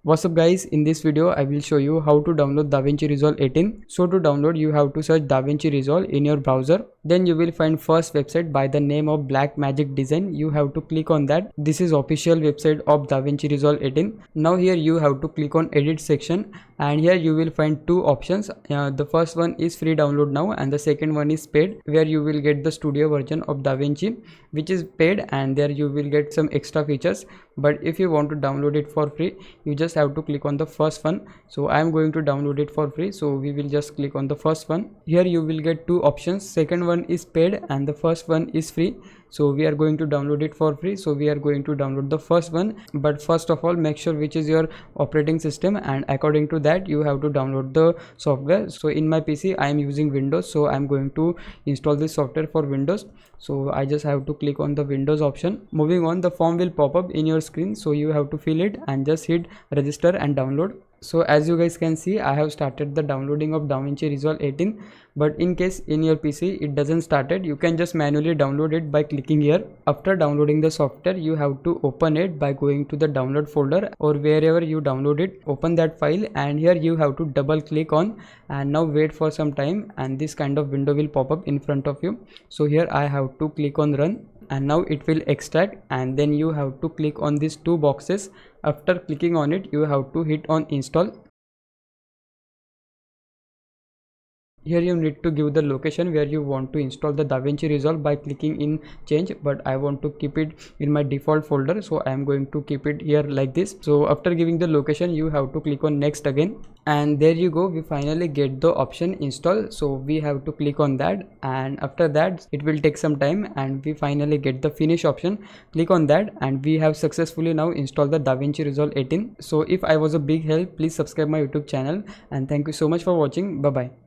What's up guys, in this video I will show you how to download Davinci Resolve 18. So to download you have to search Davinci Resolve in your browser. Then you will find first website by the name of Black Magic Design. You have to click on that. This is official website of Davinci Resolve 18. Now here you have to click on edit section, and here you will find two options. The first one is free download now and the second one is paid, where you will get the studio version of Davinci which is paid, and there you will get some extra features. But if you want to download it for free, you just have to click on the first one. So I am going to download it for free, so we will just click on the first one. Here you will get two options, second one is paid and the first one is free. So we are going to download it for free, so we are going to download the first one. But first of all, make sure which is your operating system, and according to that you have to download the software. So in my PC I am using Windows, so I am going to install this software for Windows. So I just have to click on the Windows option. Moving on, the form will pop up in your screen, so you have to fill it and just hit register and download. So as you guys can see, I have started the downloading of Davinci Resolve 18. But in case in your PC it doesn't started, you can just manually download it by clicking here. After downloading the software, you have to open it by going to the download folder or wherever you download it. Open that file, and here you have to double click on, and now wait for some time, and this kind of window will pop up in front of you. So here I have to click on run, and now it will extract, and then you have to click on these two boxes. After clicking on it, you have to hit on install. Here you need to give the location where you want to install the Davinci Resolve by clicking in change, but I want to keep it in my default folder, so I am going to keep it here like this. So after giving the location, you have to click on next again, and there you go, we finally get the option install. So we have to click on that, and after that it will take some time, and we finally get the finish option. Click on that, and we have successfully now installed the Davinci Resolve 18. So if I was a big help, please subscribe my YouTube channel, and thank you so much for watching. Bye bye.